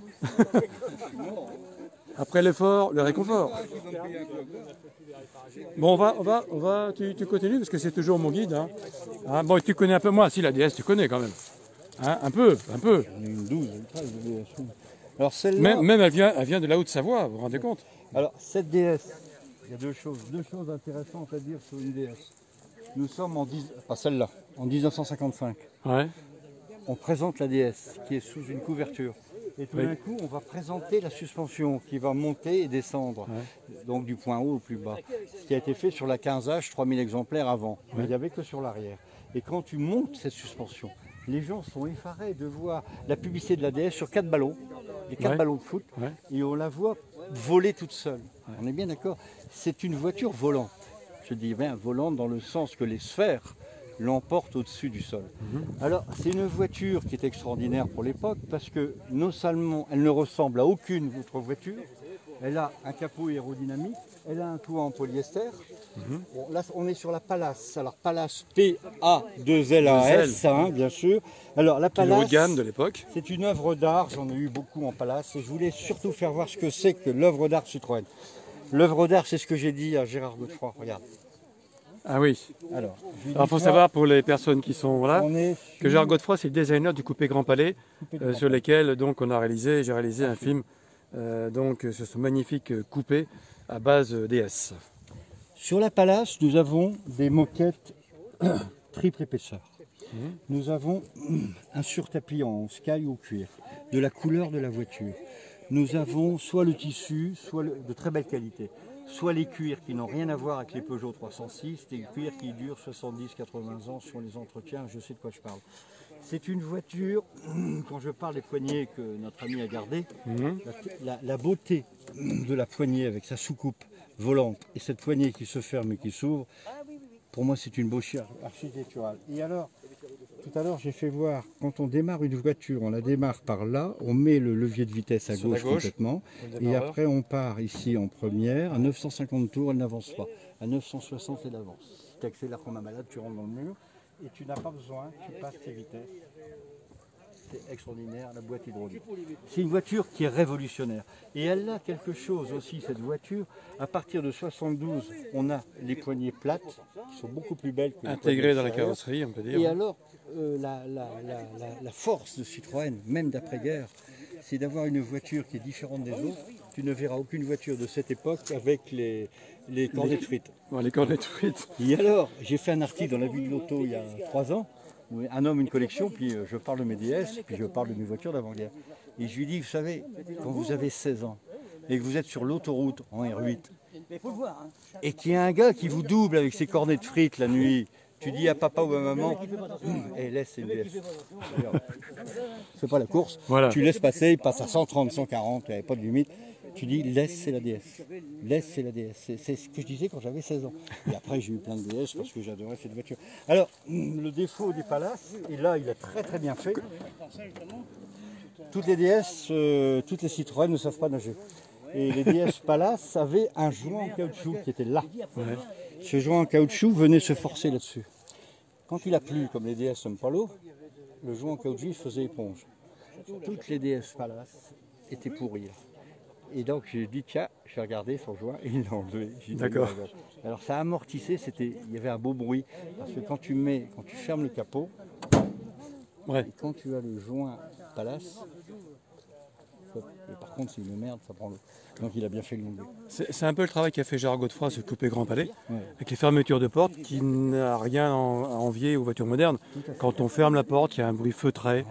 Après l'effort, le réconfort. Bon, on va, tu continues parce que c'est toujours mon guide. Hein. Ah, bon, tu connais un peu moi, si la DS, tu connais quand même. Hein, un peu. On est une 12, une 13 de DS. Alors celle-là, Même elle vient de la Haute-Savoie, vous vous rendez compte? alors cette DS, il y a deux choses intéressantes à dire sur une DS. Nous sommes pas celle-là, en 1955. Ouais. On présente la DS qui est sous une couverture. Et tout Oui. d'un coup, on va présenter la suspension qui va monter et descendre, donc du point haut au plus bas. Ce qui a été fait sur la 15H, 3000 exemplaires avant, mais il n'y avait que sur l'arrière. Et quand tu montes cette suspension, les gens sont effarés de voir la publicité de la DS sur 4 ballons, les 4 Ouais. ballons de foot, Ouais. et on la voit voler toute seule. On est bien d'accord? C'est une voiture volante. Je dis bien volante dans le sens que les sphères l'emportent au-dessus du sol. Alors, c'est une voiture qui est extraordinaire pour l'époque parce que non seulement elle ne ressemble à aucune autre voiture, elle a un capot aérodynamique, elle a un toit en polyester. Bon, là, on est sur la Palace. Alors, Palace P-A-2-L-A-S, bien sûr. Alors, la Qui est le haut Palace, de gamme de l'époque. c'est une œuvre d'art. J'en ai eu beaucoup en Palace et je voulais surtout faire voir ce que c'est que l'œuvre d'art Citroën. L'œuvre d'art, c'est ce que j'ai dit à Gérard Godefroy. Regarde. Ah oui. Alors, Alors, il faut savoir pour les personnes qui sont là, on est que Gérard Godefroy, c'est le designer du coupé Grand Palais, Coupé Grand sur lesquels donc j'ai réalisé un film donc sur ce magnifique coupé à base DS. Sur la Palace, nous avons des moquettes triple épaisseur. Nous avons un surtapis en sky ou cuir, de la couleur de la voiture. Nous avons soit le tissu, soit de très belle qualité, soit les cuirs qui n'ont rien à voir avec les Peugeot 306, des cuirs qui durent 70-80 ans sur les entretiens, je sais de quoi je parle. C'est une voiture, quand je parle des poignées que notre ami a gardées, la beauté de la poignée avec sa soucoupe volante et cette poignée qui se ferme et qui s'ouvre, pour moi c'est une beauté architecturale. Et alors, tout à l'heure j'ai fait voir, quand on démarre une voiture, on la démarre par là, on met le levier de vitesse à Sur la gauche gauche, complètement, le et démarreur. après on part ici en première, à 950 tours elle n'avance pas, à 960 elle avance. Si tu accélères comme un malade, tu rentres dans le mur, et tu n'as pas besoin, tu passes tes vitesses. C'est extraordinaire, la boîte hydraulique. C'est une voiture qui est révolutionnaire. Et elle a quelque chose aussi, cette voiture. À partir de 72, on a les poignées plates, qui sont beaucoup plus belles que les Intégré poignées dans la extérieures. carrosserie, on peut dire. Et alors, la force de Citroën, même d'après-guerre, c'est d'avoir une voiture qui est différente des autres. Tu ne verras aucune voiture de cette époque avec les cornets de frites. Bon, les cornets de frites. Et alors, j'ai fait un article dans la vie de l'auto il y a 3 ans, où un homme, une collection, puis je parle de mes DS, puis je parle de mes voitures d'avant-guerre. Et je lui dis, vous savez, quand vous avez 16 ans, et que vous êtes sur l'autoroute en R8, et qu'il y a un gars qui vous double avec ses cornets de frites la nuit, tu dis à papa ou à maman, laisse, c'est une DS. Fais pas la course, Voilà. tu laisses passer, il passe à 130, 140, il n'y avait pas de limite. Tu dis, laisse, c'est la DS. Laisse, c'est la DS. C'est ce que je disais quand j'avais 16 ans. Et après, j'ai eu plein de DS parce que j'adorais cette voiture. Alors, le défaut du Palace, et là, il a très très bien fait. Toutes les DS, toutes les Citroën ne savent pas nager. Et les DS Palace avaient un joint en caoutchouc qui était là. Ce joint en caoutchouc venait se forcer là-dessus. Quand il a plu, comme les DS n'aiment pas l'eau, le joint en caoutchouc faisait éponge. Toutes les DS Palace étaient pourries. Là. Et donc j'ai dit tiens, je vais regarder son joint et il l'a enlevé. D'accord. Alors ça amortissait, il y avait un beau bruit. Parce que quand tu fermes le capot, Ouais. et quand tu as le joint Palace, hop, Et par contre, c'est une merde, ça prend l'eau. Donc il a bien fait le longueur. C'est un peu le travail qu'a fait Gérard Godefroy sur le Coupé Grand Palais, Ouais. avec les fermetures de portes, qui n'a rien à envier aux voitures modernes. Quand on ferme la porte, il y a un bruit feutré,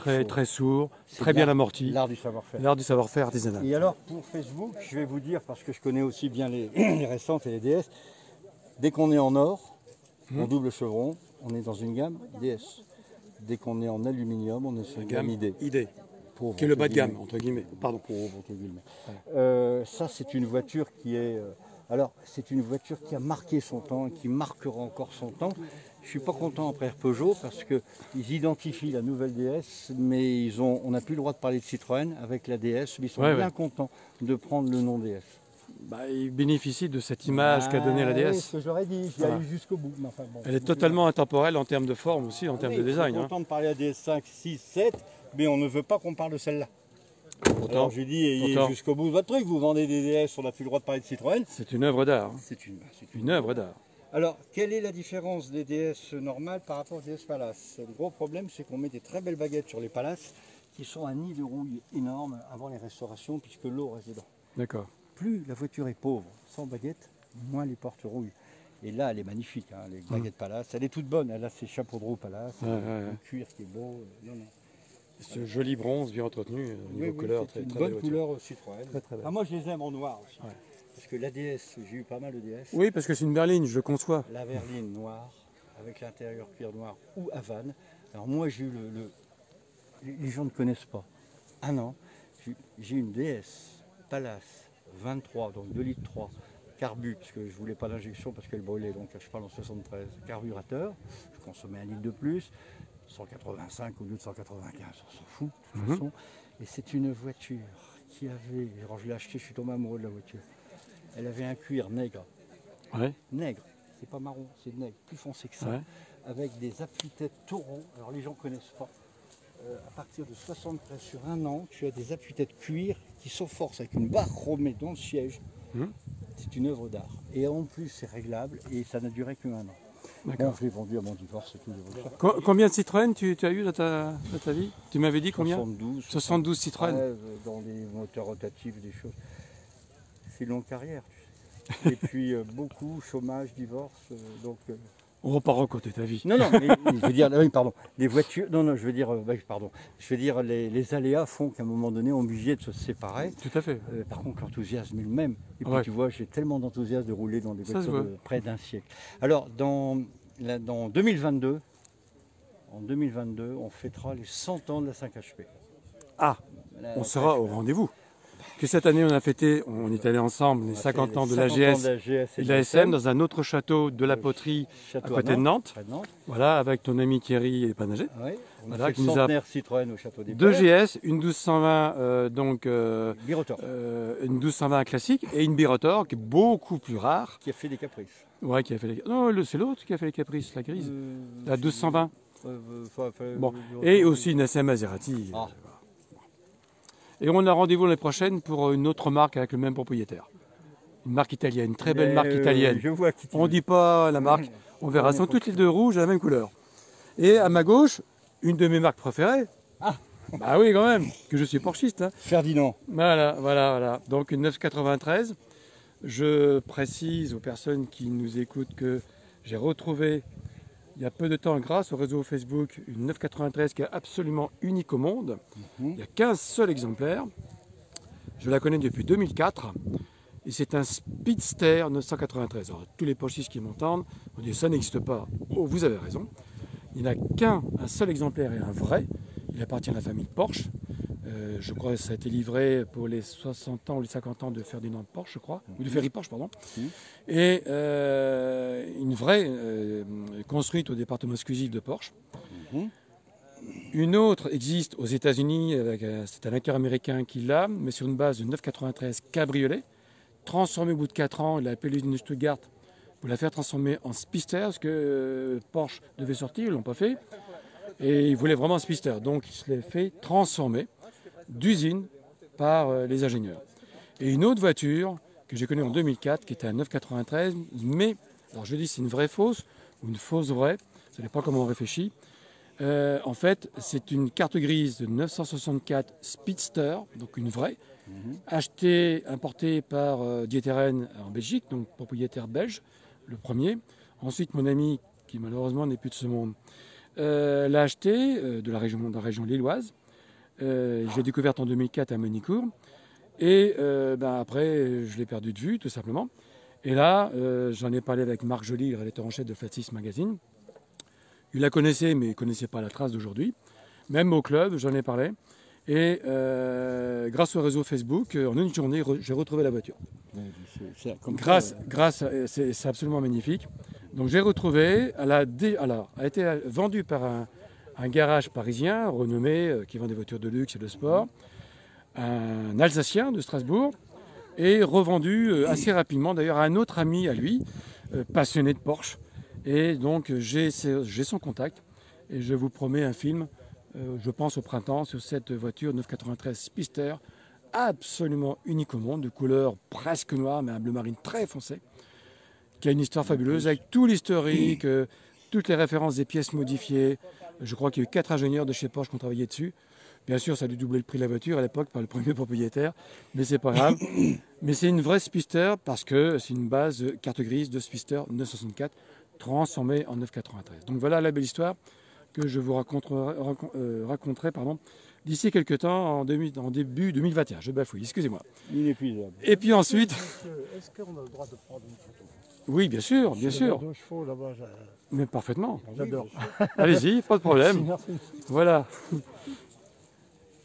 Voilà. très sourd, C'est très bien l'art- amorti. L'art du savoir-faire. L'art du savoir-faire artisanal. Et alors, pour Facebook, je vais vous dire, parce que je connais aussi bien les, les récentes et les DS, dès qu'on est en or, en double chevron, on est dans une gamme DS. Dès qu'on est en aluminium, on est sur une gamme ID. idée, Pauvre, qui est le entre bas de gamme, guillemets. entre guillemets. Pardon. Pauvre, entre guillemets. Ça, c'est une voiture qui est... alors, c'est une voiture qui a marqué son temps et qui marquera encore son temps. Je ne suis pas content après Peugeot parce qu'ils identifient la nouvelle DS, mais on n'a plus le droit de parler de Citroën avec la DS. Mais ils sont Ouais, bien ouais. contents de prendre le nom DS. Bah, il bénéficie de cette image qu'a donnée la Oui, DS. ce que je leur ai dit, j'y Voilà. allais jusqu'au bout. Mais enfin, bon. Elle est totalement intemporelle en termes de forme aussi, en termes de design. On est Hein. content de parler à DS5, 6, 7, mais on ne veut pas qu'on parle de celle-là. Pourtant, Alors je lui dis, ayez pourtant. jusqu'au bout de votre truc, vous vendez des DS, on n'a plus le droit de parler de Citroën. c'est une œuvre d'art. Hein. C'est Une œuvre d'art. Alors, quelle est la différence des DS normales par rapport aux DS Palace? Le gros problème, c'est qu'on met des très belles baguettes sur les Palace qui sont un nid de rouille énorme avant les restaurations puisque l'eau reste dedans. D'accord. Plus la voiture est pauvre, sans baguette, moins les portes rouillent. Et là, elle est magnifique, hein, les baguettes Palace. Elle est toute bonne, elle a ses chapeaux de roue Palace, Ouais, ouais, le ouais. cuir qui est beau. Non, non. Ce joli bronze bien entretenu, au niveau Oui, couleur, c'est très, une très bonne belle voiture. couleur Citroën. Très, très belle. Ah, moi, je les aime en noir aussi. Ouais. Parce que la DS, j'ai eu pas mal de DS. Oui, parce que c'est une berline, je le conçois. La berline noire, avec l'intérieur cuir noir ou Havane. Alors moi j'ai eu les gens ne connaissent pas. Ah non, j'ai une DS Palace 23, donc 2 litres 3, carbu, parce que je voulais pas l'injection parce qu'elle brûlait, donc je parle en 73. Carburateur, je consommais 1 litre de plus, 185 au lieu de 195, on s'en fout de toute façon. Et c'est une voiture qui avait, alors je l'ai achetée, je suis tombé amoureux de la voiture. Elle avait un cuir nègre. Ouais. Nègre, c'est pas marron, c'est nègre, plus foncé que ça, Ouais. avec des appuis-têtes taureaux. Alors les gens ne connaissent pas. À partir de 73 sur un an, tu as des appuis-têtes cuir qui s'enforcent avec une barre chromée dans le siège. C'est une œuvre d'art. Et en plus, c'est réglable et ça n'a duré qu'un an. D'accord. Bon, je l'ai vendu à mon divorce et tout. j'ai vendu ça. Combien de Citroën tu as eu dans ta vie? Tu m'avais dit combien? 72. 72 Citroën. Ouais, dans des moteurs rotatifs, des choses. C'est une longue carrière, tu sais. Et puis beaucoup, chômage, divorce, donc... On va pas raconter ta vie. Non, non, mais je veux dire, oui, pardon, les voitures, non, non, je veux dire, pardon, je veux dire, les aléas font qu'à un moment donné, on est obligé de se séparer. Tout à fait. Par contre, l'enthousiasme est le même. Et puis, Ouais. tu vois, j'ai tellement d'enthousiasme de rouler dans des Ça se voitures voit. de près d'un siècle. Alors, dans 2022, en 2022, on fêtera les 100 ans de la 5HP. Ah, La on sera au 5HP. rendez-vous. Que cette année, on a fêté, on est allé ensemble, les On a 50 fait ans les de 50 ans l'AGS de et de la SM dans un autre château de la poterie à Château côté de Nantes. près de Nantes. Voilà, avec ton ami Thierry et Panager. Ouais. On Voilà, a fait qui le nous a- centenaire Citroën au Château des 2 Pères. GS, une 1220 Birotor, une 1220 classique et une Birotor qui est beaucoup plus rare. qui a fait des caprices. Ouais, qui a fait les... Non, c'est l'autre qui a fait les caprices, la grise. La 1220. Bon, et aussi une SM Maserati. Ah. Et on a rendez-vous l'année prochaine pour une autre marque avec le même propriétaire. Une marque italienne, une très belle marque italienne. Je vois qui tu On veux. dit pas la marque, on verra. Elles sont toutes les deux rouges à la même couleur. Et à ma gauche, une de mes marques préférées. Ah. Bah oui, quand même, que je suis porschiste. Hein. Ferdinand. Voilà. Donc une 993. Je précise aux personnes qui nous écoutent que j'ai retrouvé il y a peu de temps, grâce au réseau Facebook, une 993 qui est absolument unique au monde. Il n'y a qu'un seul exemplaire. Je la connais depuis 2004. Et c'est un Speedster 993. Alors, tous les porschistes qui m'entendent vont dire ça n'existe pas. Oh, vous avez raison. Il n'y en a un seul exemplaire et un vrai. Il appartient à la famille Porsche. Je crois que ça a été livré pour les 60 ans ou les 50 ans de Ferdinand Porsche, je crois, ou de Ferry Porsche, pardon. Et une vraie, construite au département exclusif de Porsche. Une autre existe aux États-Unis, c'est un acteur américain qui l'a, mais sur une base de 993 cabriolet, transformée au bout de 4 ans, il a appelé l'usine de Stuttgart pour la faire transformer en Speedster, parce que Porsche devait sortir, ils ne l'ont pas fait. Et il voulait vraiment un Speedster, donc il se l'est fait transformer d'usine par les ingénieurs. Et une autre voiture que j'ai connue en 2004, qui était un 993, mais, alors je dis c'est une vraie fausse ou une fausse vraie, ça dépend comment on réfléchit, En fait, c'est une carte grise de 964 Speedster, donc une vraie, achetée, importée par D'Ieteren en Belgique, donc propriétaire belge, le premier. Ensuite, mon ami, qui malheureusement n'est plus de ce monde, l'a achetée de la région lilloise. Je l'ai découverte en 2004 à Monicourt. Et après, je l'ai perdu de vue, tout simplement. Et là, j'en ai parlé avec Marc Joly, le rédacteur en chef de Flat Six Magazine. Il la connaissait, mais il ne connaissait pas la trace d'aujourd'hui. Même au club, j'en ai parlé. Et grâce au réseau Facebook, en une journée, j'ai retrouvé la voiture. C'est absolument magnifique. Donc j'ai retrouvé, elle a été vendue par un garage parisien renommé qui vend des voitures de luxe et de sport, un Alsacien de Strasbourg, et revendue assez rapidement d'ailleurs à un autre ami à lui, passionné de Porsche. Et donc j'ai son contact et je vous promets un film, je pense au printemps, sur cette voiture 993 Speedster, absolument unique au monde, de couleur presque noire mais un bleu marine très foncé, qui a une histoire fabuleuse avec tout l'historique, toutes les références des pièces modifiées. Je crois qu'il y a eu 4 ingénieurs de chez Porsche qui ont travaillé dessus. Bien sûr, ça a dû doubler le prix de la voiture à l'époque par le premier propriétaire, mais c'est pas grave. Mais c'est une vraie Speedster parce que c'est une base carte grise de Speedster 964 transformée en 993. Donc voilà la belle histoire que je vous raconterai d'ici quelques temps, en début 2021. Je bafouille, excusez-moi. Inépuisable. Et puis ensuite... Est-ce qu'on a le droit de prendre une photo? Oui, bien sûr, bien sûr. Deux chevaux là-bas, Mais parfaitement. j'adore. Allez-y, pas de problème. Merci. Voilà.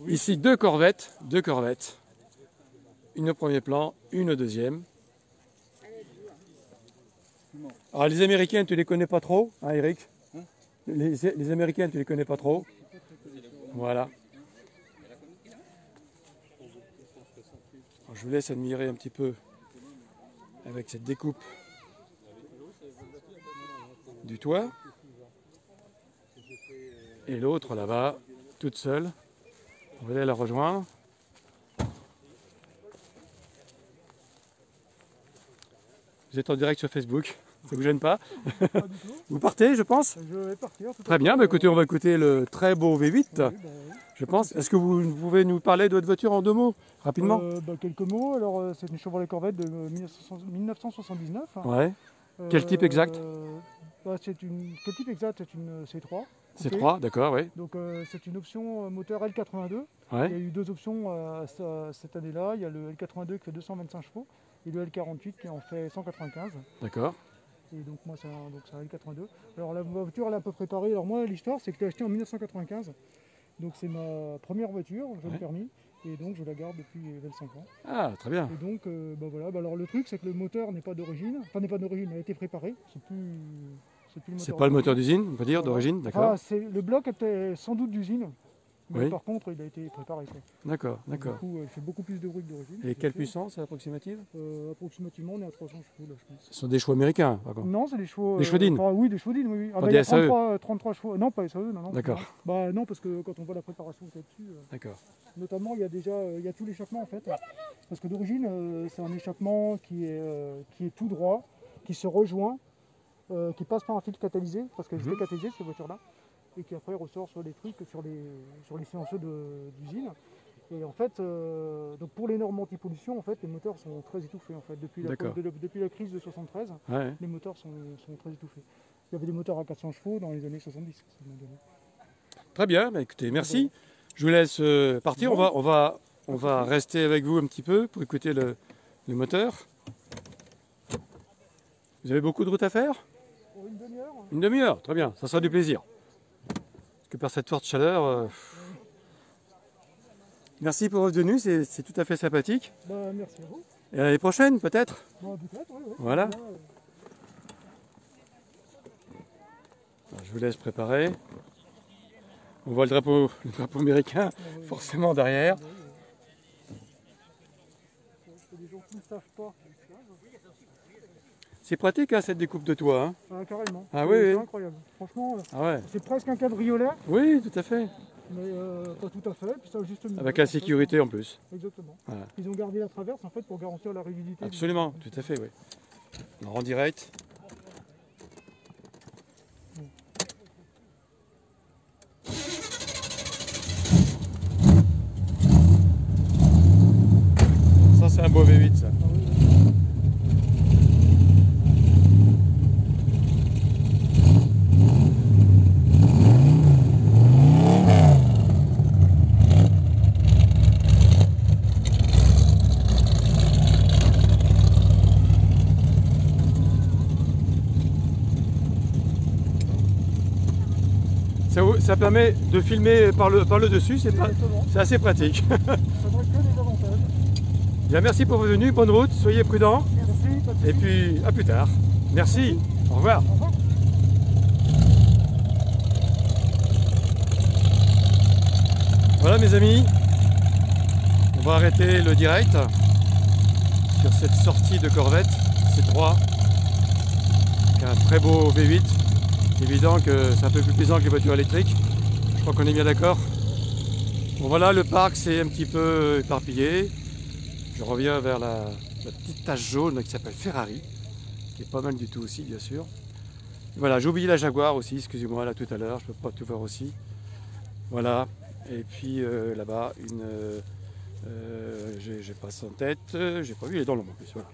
Ici, deux corvettes. Une au premier plan, une au deuxième. Alors les Américaines, tu les connais pas trop, hein Eric? Les Américaines, tu les connais pas trop. Voilà. Alors, je vous laisse admirer un petit peu avec cette découpe du toit. Et l'autre là-bas, toute seule. On va aller la rejoindre. Vous êtes en direct sur Facebook, ça vous gêne pas? Pas du tout. Vous partez, je pense? Je vais partir. Très bien, bah écoutez, on va écouter le très beau V8, Oui, oui. je pense. Est-ce que vous pouvez nous parler de votre voiture en 2 mots, rapidement? Quelques mots. Alors, c'est une Chevrolet Corvette de 1979. Ouais. Quel type exact? Quel type exact? C'est une C3. C'est 3, d'accord, oui. Donc, c'est une option moteur L82. Ouais. Il y a eu 2 options cette année-là. Il y a le L82 qui fait 225 chevaux et le L48 qui en fait 195. D'accord. Et donc moi c'est un L82. Alors la voiture elle est un peu préparée. Alors moi l'histoire c'est que je l'ai achetée en 1995. Donc c'est ma première voiture, j'ai le permis. Et donc je la garde depuis 25 ans. Ah, très bien. Et donc voilà. Alors le truc c'est que le moteur n'est pas d'origine. Enfin n'est pas d'origine, il a été préparé. C'est plus le moteur. C'est pas le moteur d'usine, on peut dire, d'origine, d'accord? Le bloc était sans doute d'usine. Mais Oui. par contre, il a été préparé. D'accord, Du d'accord. coup, il fait beaucoup plus de bruit que d'origine. Et quelle puissance approximative? Approximativement, on est à 300 chevaux là, je pense. Ce sont des chevaux américains, par contre. Non, c'est des chevaux. Des chevaux-dines? Oui, des chevaux-dines, oui. Pas Il y des a SAE? 33 chevaux. Non, pas SAE, non. D'accord. Non, parce que quand on voit la préparation qu'il y a dessus, D'accord. notamment, il y a tout l'échappement en fait. Parce que d'origine, c'est un échappement qui est tout droit, qui se rejoint, qui passe par un filtre catalysé, parce qu'elles étaient catalysées ces voitures-là, et qui après ressort sur les trucs, sur les séanceaux d'usine. Et en fait, donc pour les normes anti-pollution, en fait, les moteurs sont très étouffés en fait. Depuis la crise de 73, Ouais. les moteurs sont très étouffés. Il y avait des moteurs à 400 chevaux dans les années 70. Très bien, bah écoutez, merci. Je vous laisse partir. On va rester avec vous un petit peu pour écouter le moteur. Vous avez beaucoup de route à faire? Pour une demi-heure. Une demi-heure, très bien, ça sera du plaisir. Parce que par cette forte chaleur... Merci pour votre venue, c'est tout à fait sympathique. Merci à vous. Et à l'année prochaine, peut-être? Peut-être, oui. Voilà. Alors, je vous laisse préparer. On voit le drapeau américain, forcément derrière. Les gens qui ne savent pas. C'est pratique, hein, cette découpe de toit. Hein. Carrément. Ah C'est oui. incroyable. Franchement, Ah ouais. c'est presque un cabriolet, Oui, tout à fait. mais pas tout à fait. Puis ça a juste une Avec la sécurité en plus. Exactement. Voilà. Ils ont gardé la traverse en fait pour garantir la rigidité. Absolument, tout à fait, oui. Alors, en direct. beau V8 ça. Ça permet de filmer par le dessus, c'est assez pratique. Ça donne que des avantages. Bien, merci pour votre venue, bonne route, soyez prudents. Merci, pas de Et soucis. puis à plus tard. Merci, au revoir. Au revoir. Voilà mes amis, on va arrêter le direct sur cette sortie de Corvette C3, qui a un très beau V8. C'est évident que c'est un peu plus plaisant que les voitures électriques, je crois qu'on est bien d'accord. Bon voilà, le parc s'est un petit peu éparpillé. Je reviens vers la petite tache jaune qui s'appelle Ferrari, qui est pas mal du tout aussi bien sûr. Et voilà, j'ai oublié la Jaguar aussi, excusez-moi là tout à l'heure, je peux pas tout voir aussi. Voilà, et puis là-bas, j'ai pas ça en tête, j'ai pas vu, il est dans l'ombre en plus, voilà.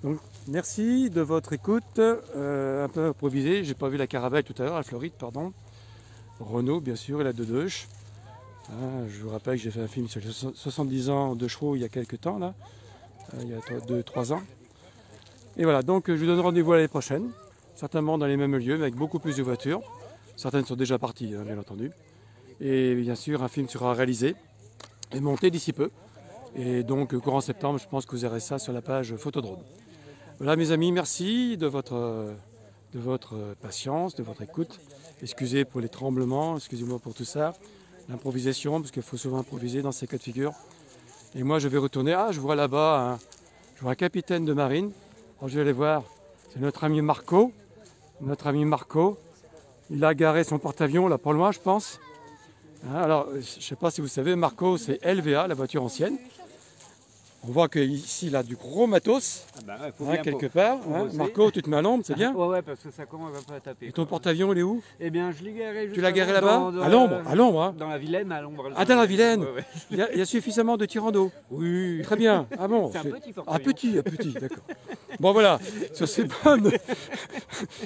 Donc merci de votre écoute, un peu improvisée, j'ai pas vu la Caravelle tout à l'heure, la Floride pardon. Renault bien sûr et la Dedeuch. Je vous rappelle que j'ai fait un film sur les 70 ans de chevaux il y a quelques temps là, il y a 2-3 ans. Et voilà, donc je vous donne rendez-vous à l'année prochaine, certainement dans les mêmes lieux, mais avec beaucoup plus de voitures. Certaines sont déjà parties, hein, bien entendu. Et bien sûr, un film sera réalisé et monté d'ici peu. Et donc courant septembre, je pense que vous verrez ça sur la page Photodrome. Voilà mes amis, merci de votre patience, de votre écoute. Excusez pour les tremblements, excusez-moi pour tout ça. L'improvisation, parce qu'il faut souvent improviser dans ces cas de figure. Et moi je vais retourner, je vois là-bas, je vois un capitaine de marine. Alors, je vais aller voir, c'est notre ami Marco. Notre ami Marco, il a garé son porte-avions là pas loin je pense. Alors je ne sais pas si vous savez, Marco c'est LVA, la voiture ancienne. On voit qu'ici, il a du gros matos, quelque part. Marco, tu te mets à l'ombre, c'est bien. Ouais, parce que ça commence un peu à taper. Et ton porte-avions, il est où? Eh bien, je l'ai garé juste. Tu l'as garé là-bas? dans À l'ombre, hein. Dans la Vilaine, à l'ombre. Ah, dans la Vilaine. Ouais. Il y a suffisamment de tirants d'eau. Oui. Très bien. Ah bon. C'est un petit porte-avions. Un petit, d'accord. Bon, voilà, sur ces bonnes...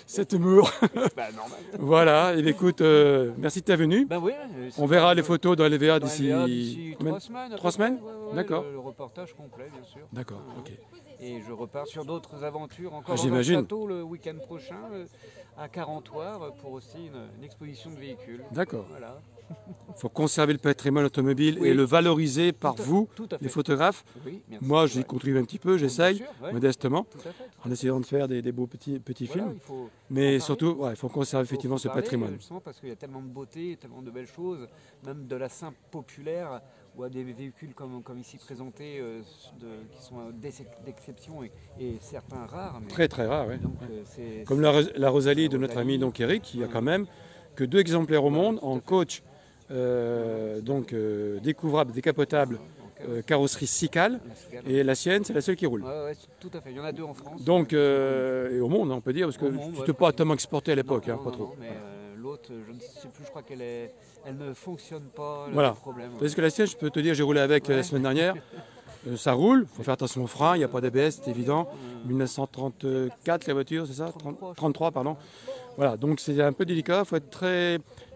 cet humour. Bah, normal. Voilà, et écoute, merci de ta venue. Ben oui. On verra les photos dans LVA dans d'ici... LVA d'ici 3 semaines. 3 semaines? Ouais, D'accord. Le reportage complet, bien sûr. D'accord, ok. Et je repars sur d'autres aventures encore dans j'imagine. le château le week-end prochain, à Carentoire, pour aussi une exposition de véhicules. D'accord. Voilà. Il faut conserver le patrimoine automobile Oui. et le valoriser par vous, tout à fait. les photographes. Oui, bien Moi, sûr, j'y contribue un petit peu, j'essaye, Bien sûr, ouais. modestement, Tout à fait. en essayant de faire des beaux petits Voilà, films. il faut Mais en parler. surtout, il faut conserver Faut effectivement ce parler, patrimoine. justement, parce qu'il y a tellement de beauté, tellement de belles choses, même de la simple populaire, ou à des véhicules comme ici présentés, qui sont d'exception et certains rares. Mais, Très très rare, oui. donc, c'est- Comme la Rosalie de notre ami donc Eric, qui a quand même que 2 exemplaires au monde en coach découvrable, décapotable, carrosserie Sical, la Cigale. et la sienne, c'est la seule qui roule. Ouais, tout à fait. Il y en a 2 en France. Donc, et au monde, on peut dire, parce que Au monde, tu ouais, n'étais pas tellement exporté à l'époque, Non, pas non, trop. non, mais l'autre, je ne sais plus, je crois elle ne fonctionne pas, Voilà. le problème. Parce que la sienne, je peux te dire, j'ai roulé avec la semaine dernière. Ça roule, il faut faire attention aux freins, il n'y a pas d'ABS, c'est évident. 1934 la voiture, c'est ça? 33, pardon. Voilà, donc c'est un peu délicat,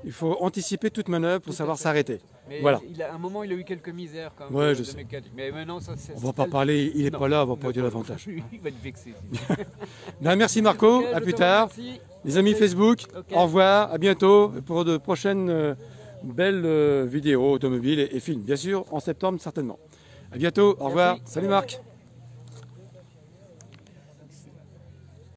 il faut anticiper toute manœuvre pour savoir s'arrêter. Mais Voilà. à un moment, il a eu quelques misères quand même Ouais, de je sais. mécanique. Mais maintenant, ça c'est. On va pas parler, il n'est Non, pas là, on va non, pas dire davantage. Il va être vexé. Ben, merci Marco, Ok, à je plus te tard. remercie. Les amis Facebook, Ok. au revoir, à bientôt pour de prochaines belles vidéos automobiles et films. Bien sûr, en septembre certainement. À bientôt, au revoir. Merci. Salut Marc.